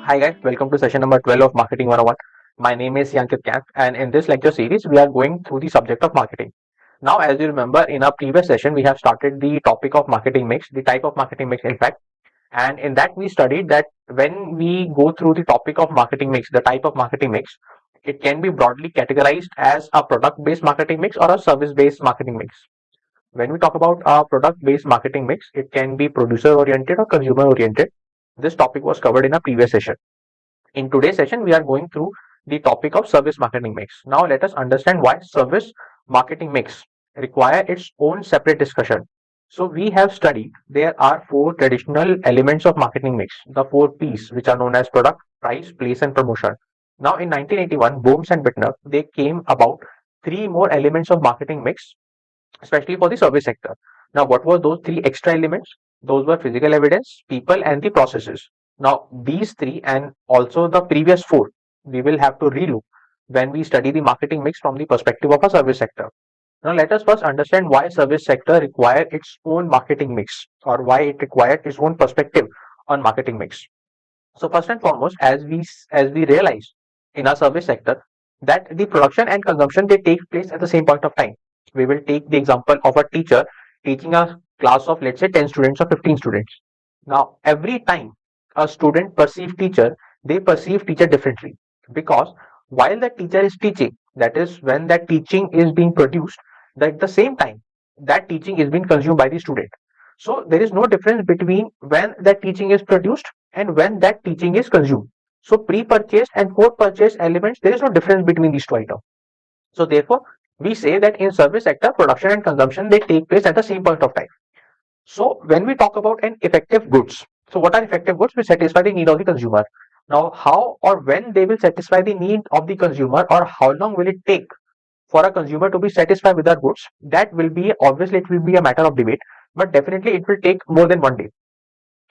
Hi guys, welcome to session number 12 of Marketing 101. My name is Ankit and in this lecture series, we are going through the subject of marketing. Now, as you remember, in our previous session, we have started the topic of marketing mix, the type of marketing mix, in fact. And in that, we studied that when we go through the topic of marketing mix, the type of marketing mix, it can be broadly categorized as a product-based marketing mix or a service-based marketing mix. When we talk about a product-based marketing mix, it can be producer-oriented or consumer-oriented. This topic was covered in a previous session. In today's session, we are going through the topic of service marketing mix. Now, let us understand why service marketing mix require its own separate discussion. So, we have studied there are four traditional elements of marketing mix, the four P's, which are known as product, price, place, and promotion. Now, in 1981, Booms and Bittner, they came about three more elements of marketing mix, especially for the service sector. Now, what were those three extra elements? Those were physical evidence, people, and the processes. Now, these three and also the previous four, we will have to relook when we study the marketing mix from the perspective of a service sector. Now, let us first understand why service sector require its own marketing mix or why it required its own perspective on marketing mix. So, first and foremost, as we realize in our service sector that the production and consumption they take place at the same point of time. We will take the example of a teacher teaching a class of let's say 10 students or 15 students. Now, every time a student perceive teacher, they perceive teacher differently because while the teacher is teaching, that is when that teaching is being produced, that at the same time that teaching is being consumed by the student. So there is no difference between when that teaching is produced and when that teaching is consumed. So pre-purchase and post-purchase elements, there is no difference between these two items. So therefore, we say that in service sector, production and consumption, they take place at the same point of time. So when we talk about an effective goods, so what are effective goods? Which satisfy the need of the consumer. Now, how or when they will satisfy the need of the consumer or how long will it take for a consumer to be satisfied with our goods? That will be, obviously, it will be a matter of debate, but definitely it will take more than one day.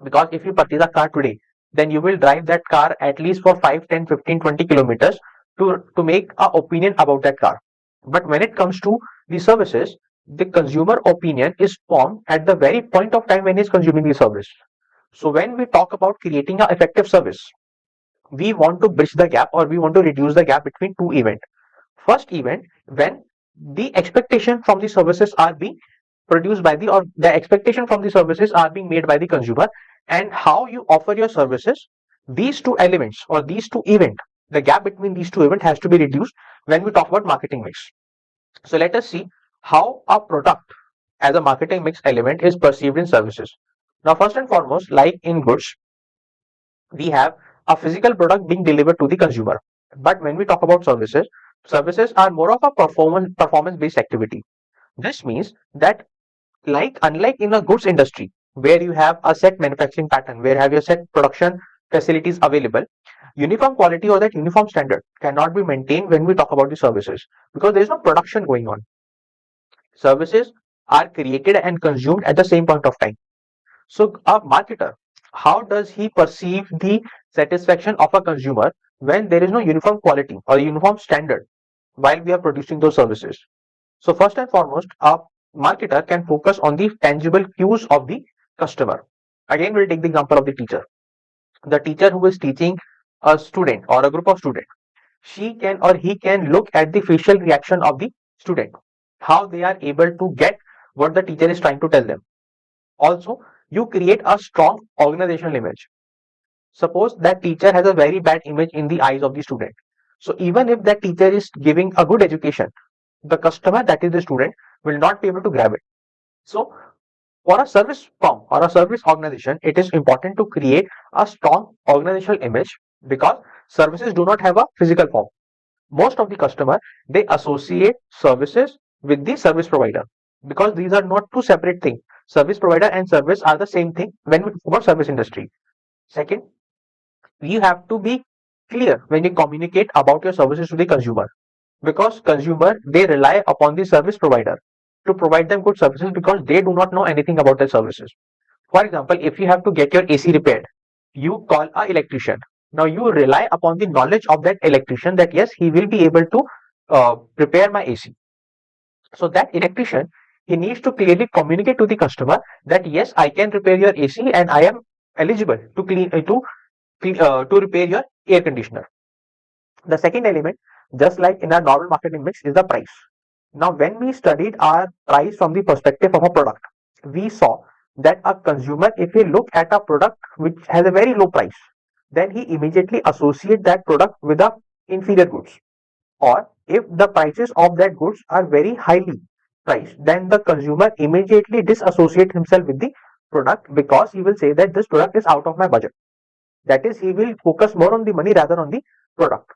Because if you purchase a car today, then you will drive that car at least for 5, 10, 15, 20 kilometers to make an opinion about that car. But when it comes to the services, the consumer opinion is formed at the very point of time when he is consuming the service. So when we talk about creating an effective service, we want to bridge the gap or we want to reduce the gap between two events. First event, when the expectation from the services are being produced by the or the expectation from the services are being made by the consumer and how you offer your services, these two elements or these two events, the gap between these two events has to be reduced when we talk about marketing mix. So let us see how a product as a marketing mix element is perceived in services. Now, first and foremost, like in goods, we have a physical product being delivered to the consumer. But when we talk about services, services are more of a performance based activity. This means that like unlike in a goods industry where you have a set manufacturing pattern, where have your set production facilities available, uniform quality or that uniform standard cannot be maintained when we talk about the services because there is no production going on. Services are created and consumed at the same point of time. So a marketer, how does he perceive the satisfaction of a consumer when there is no uniform quality or uniform standard while we are producing those services? So first and foremost, a marketer can focus on the tangible cues of the customer. Again, we'll take the example of the teacher. The teacher who is teaching a student or a group of students, she can or he can look at the facial reaction of the student, how they are able to get what the teacher is trying to tell them. Also, you create a strong organizational image. Suppose that teacher has a very bad image in the eyes of the student. So even if that teacher is giving a good education, the customer, that is the student, will not be able to grab it. So for a service firm or a service organization, it is important to create a strong organizational image because services do not have a physical form. Most of the customer, they associate services with the service provider because these are not two separate things. Service provider and service are the same thing when we talk about service industry. Second, you have to be clear when you communicate about your services to the consumer because consumer, they rely upon the service provider to provide them good services because they do not know anything about their services. For example, if you have to get your AC repaired, you call a electrician. Now you rely upon the knowledge of that electrician that yes, he will be able to repair my AC. So that electrician, he needs to clearly communicate to the customer that yes, I can repair your AC and I am eligible to to repair your air conditioner. The second element, just like in our normal marketing mix, is the price. Now, when we studied our price from the perspective of a product, we saw that a consumer, if he look at a product which has a very low price, then he immediately associate that product with the inferior goods. Or if the prices of that goods are very highly priced, then the consumer immediately disassociate himself with the product, because he will say that this product is out of my budget. That is, he will focus more on the money rather on the product.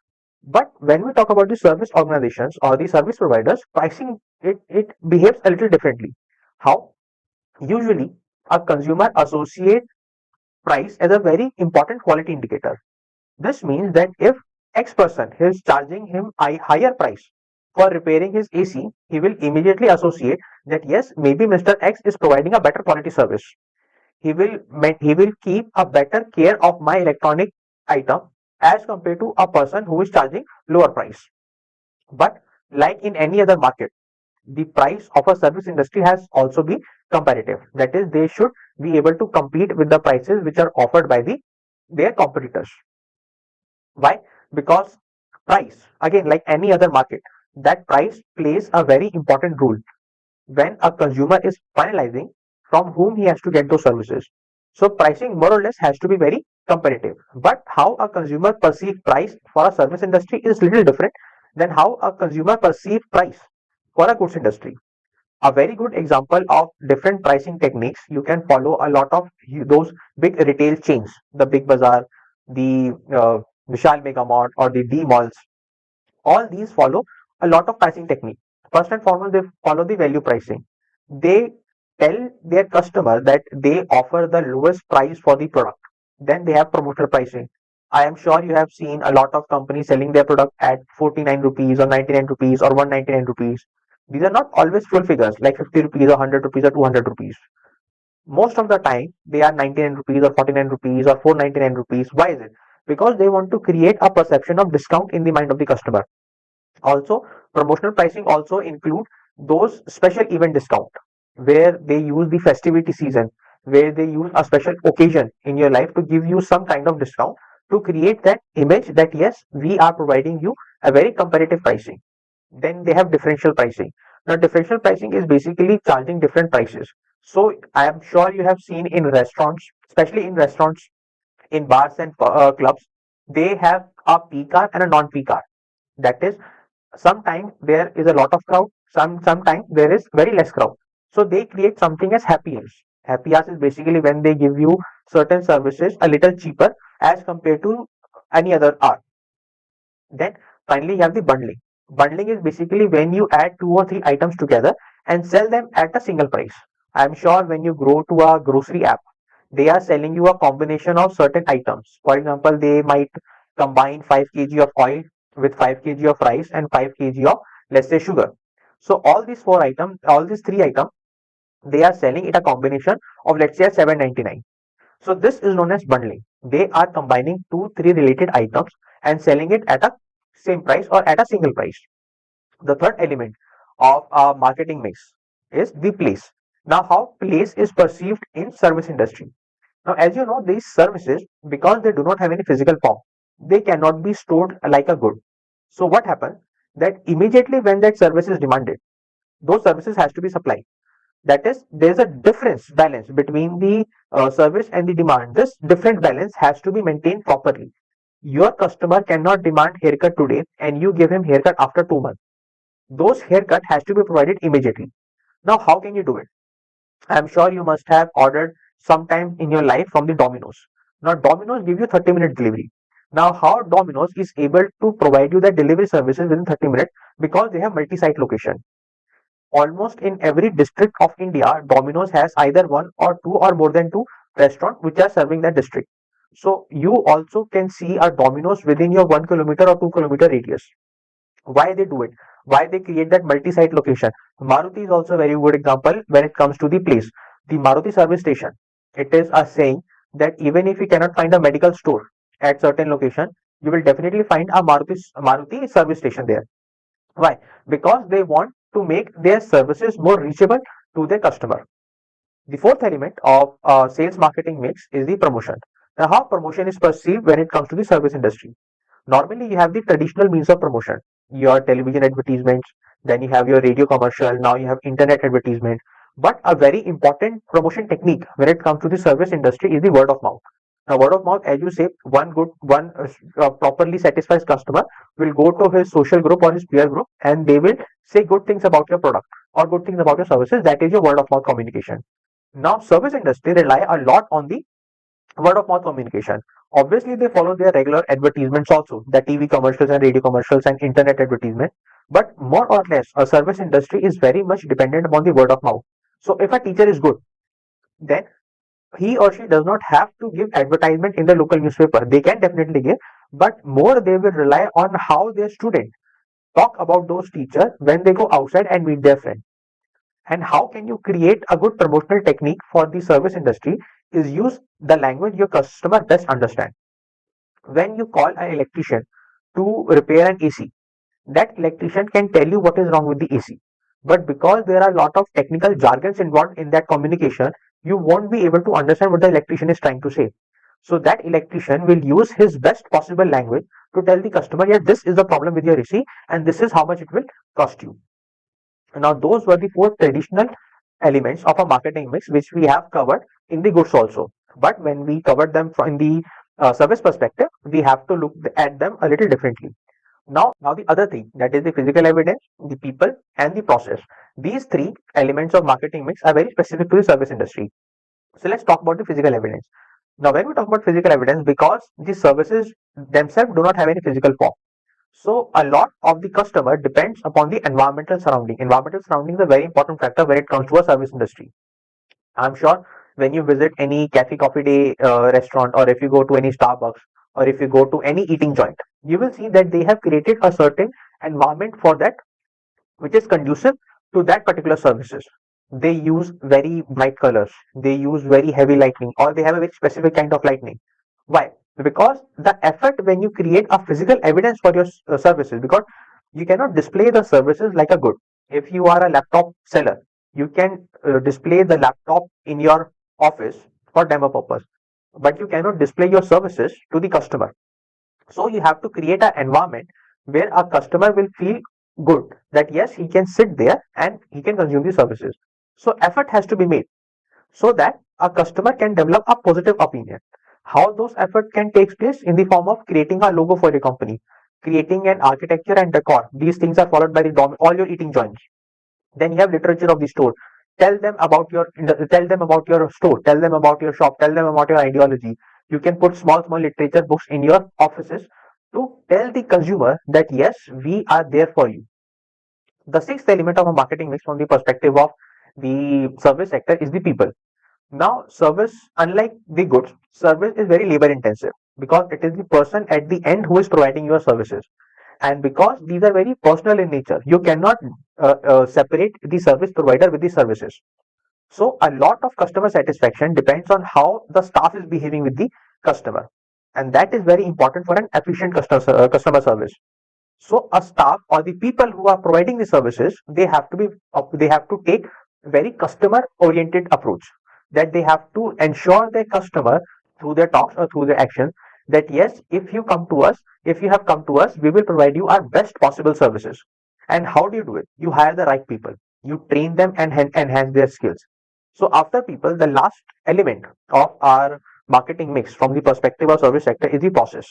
But when we talk about the service organizations or the service providers, pricing, it behaves a little differently. How? Usually, a consumer associate price as a very important quality indicator. This means that if X person is charging him a higher price for repairing his AC, he will immediately associate that yes, maybe Mr. X is providing a better quality service. He will keep a better care of my electronic item as compared to a person who is charging lower price. But like in any other market, the price of a service industry has also be competitive. That is, they should be able to compete with the prices which are offered by their competitors. Why? Because price, again, like any other market, that price plays a very important role when a consumer is finalizing from whom he has to get those services. So pricing more or less has to be very competitive. But how a consumer perceive price for a service industry is little different than how a consumer perceive price for a goods industry. A very good example of different pricing techniques, you can follow a lot of those big retail chains, the Big Bazaar, the Vishal Mega Mart or the D malls. All these follow a lot of pricing technique. First and foremost, they follow the value pricing. They tell their customer that they offer the lowest price for the product. Then they have promotional pricing. I am sure you have seen a lot of companies selling their product at 49 rupees or 99 rupees or 199 rupees. These are not always full figures like 50 rupees or 100 rupees or 200 rupees. Most of the time they are 99 rupees or 49 rupees or 499 rupees. Why is it? Because they want to create a perception of discount in the mind of the customer. Also, promotional pricing also include those special event discount where they use the festivity season, where they use a special occasion in your life to give you some kind of discount to create that image that yes, we are providing you a very competitive pricing. Then they have differential pricing. Now, differential pricing is basically charging different prices. So I am sure you have seen in restaurants, especially in restaurants, in bars and clubs, they have a peak hour and a non-peak hour. That is, sometimes there is a lot of crowd, sometimes there is very less crowd. So they create something as happy hours. Happy hours is basically when they give you certain services a little cheaper as compared to any other hour. Then finally you have the bundling. Bundling is basically when you add two or three items together and sell them at a single price. I'm sure when you go to a grocery app, they are selling you a combination of certain items. For example, they might combine 5 kg of oil with 5 kg of rice and 5 kg of, let's say, sugar. So all these four items, all these three items, they are selling it a combination of, let's say, 799. So this is known as bundling. They are combining two, three related items and selling it at a same price or at a single price. The third element of our marketing mix is the place. Now, how place is perceived in service industry. Now, as you know, these services, because they do not have any physical form, they cannot be stored like a good. So what happens? That immediately when that service is demanded, those services has to be supplied. That is, there's a difference balance between the service and the demand. This different balance has to be maintained properly. Your customer cannot demand haircut today and you give him haircut after 2 months. Those haircut has to be provided immediately. Now, how can you do it? I'm sure you must have ordered sometime in your life from the Domino's. Now, Domino's give you 30-minute delivery. Now, how Domino's is able to provide you that delivery services within 30 minutes? Because they have multi-site location. Almost in every district of India, Domino's has either one or two or more than two restaurants which are serving that district. So you also can see a Domino's within your 1 kilometer or 2 kilometer radius. Why they do it? Why they create that multi-site location? Maruti is also a very good example when it comes to the place. The Maruti service station. It is a saying that even if you cannot find a medical store at certain location, you will definitely find a Maruti service station there. Why? Because they want to make their services more reachable to their customer. The fourth element of sales marketing mix is the promotion. Now, how promotion is perceived when it comes to the service industry? Normally, you have the traditional means of promotion, your television advertisements, then you have your radio commercial, now you have internet advertisement. But a very important promotion technique when it comes to the service industry is the word of mouth. Now, word of mouth, as you say, one properly satisfied customer will go to his social group or his peer group and they will say good things about your product or good things about your services. That is your word of mouth communication. Now, service industry rely a lot on the word of mouth communication. Obviously, they follow their regular advertisements also, the TV commercials and radio commercials and internet advertisement. But more or less, a service industry is very much dependent upon the word of mouth. So, if a teacher is good, then he or she does not have to give advertisement in the local newspaper. They can definitely give, but more they will rely on how their students talk about those teachers when they go outside and meet their friends. And how can you create a good promotional technique for the service industry is use the language your customer best understand. When you call an electrician to repair an AC, that electrician can tell you what is wrong with the AC. But because there are a lot of technical jargons involved in that communication, you won't be able to understand what the electrician is trying to say. So that electrician will use his best possible language to tell the customer, yeah, this is the problem with your AC and this is how much it will cost you. Now, those were the four traditional elements of a marketing mix, which we have covered in the goods also. But when we covered them from the service perspective, we have to look at them a little differently. Now the other thing, that is the physical evidence, the people, and the process. These three elements of marketing mix are very specific to the service industry. So let's talk about the physical evidence. Now, when we talk about physical evidence, because the services themselves do not have any physical form, so a lot of the customer depends upon the environmental surrounding. Environmental surrounding is a very important factor when it comes to a service industry. I'm sure when you visit any cafe coffee day restaurant, or if you go to any Starbucks, or if you go to any eating joint, you will see that they have created a certain environment for that which is conducive to that particular services. They use very bright colors, they use very heavy lighting, or they have a very specific kind of lighting. Why? Because the effort when you create a physical evidence for your services, because you cannot display the services like a good. If you are a laptop seller, you can display the laptop in your office for demo purpose, but you cannot display your services to the customer. So you have to create an environment where a customer will feel good that yes, he can sit there and he can consume the services. So effort has to be made so that a customer can develop a positive opinion. How those efforts can take place in the form of creating a logo for your company, creating an architecture and decor. These things are followed by all your eating joints. Then you have literature of the store. Tell them about your store, tell them about your shop, tell them about your ideology. You can put small literature books in your offices to tell the consumer that yes, we are there for you. The sixth element of a marketing mix from the perspective of the service sector is the people. Now, service, unlike the goods, service is very labor intensive because it is the person at the end who is providing your services. And because these are very personal in nature, you cannot separate the service provider with the services. So, a lot of customer satisfaction depends on how the staff is behaving with the customer. And that is very important for an efficient customer service. So a staff or the people who are providing the services, they have to take very customer oriented approach, that they have to ensure their customer through their talks or through their actions that yes, if you have come to us, we will provide you our best possible services. And how do you do it? You hire the right people, you train them and enhance their skills. So after people, the last element of our marketing mix from the perspective of service sector is the process.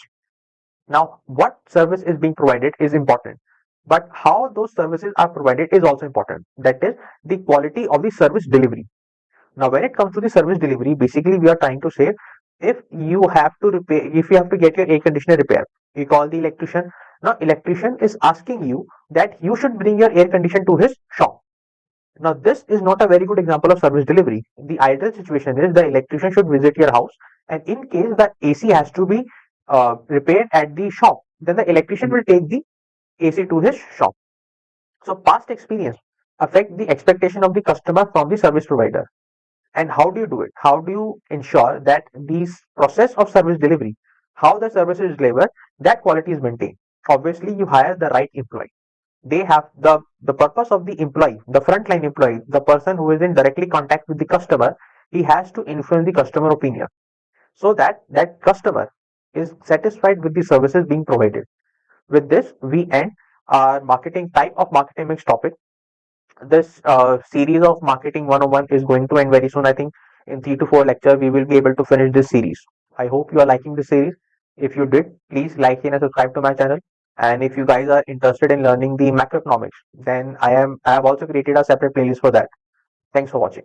Now, what service is being provided is important, but how those services are provided is also important. That is the quality of the service delivery. Now, when it comes to the service delivery, basically we are trying to say if you have to get your air conditioner repaired, you call the electrician. Now, electrician is asking you that you should bring your air conditioner to his shop. Now, this is not a very good example of service delivery. The ideal situation is the electrician should visit your house, and in case the AC has to be repaired at the shop, then the electrician will take the AC to his shop. So, past experience affect the expectation of the customer from the service provider. And how do you do it? How do you ensure that this process of service delivery, how the service is delivered, that quality is maintained? Obviously, you hire the right employee. They have the purpose of the employee, the frontline employee, the person who is in directly contact with the customer. He has to influence the customer opinion. so that that customer is satisfied with the services being provided. With this, we end our marketing type of marketing mix topic. This series of marketing 101 is going to end very soon. I think in 3 to 4 lectures we will be able to finish this series. I hope you are liking this series. If you did, please like and subscribe to my channel. And if you guys are interested in learning the macroeconomics, then I have also created a separate playlist for that. Thanks for watching.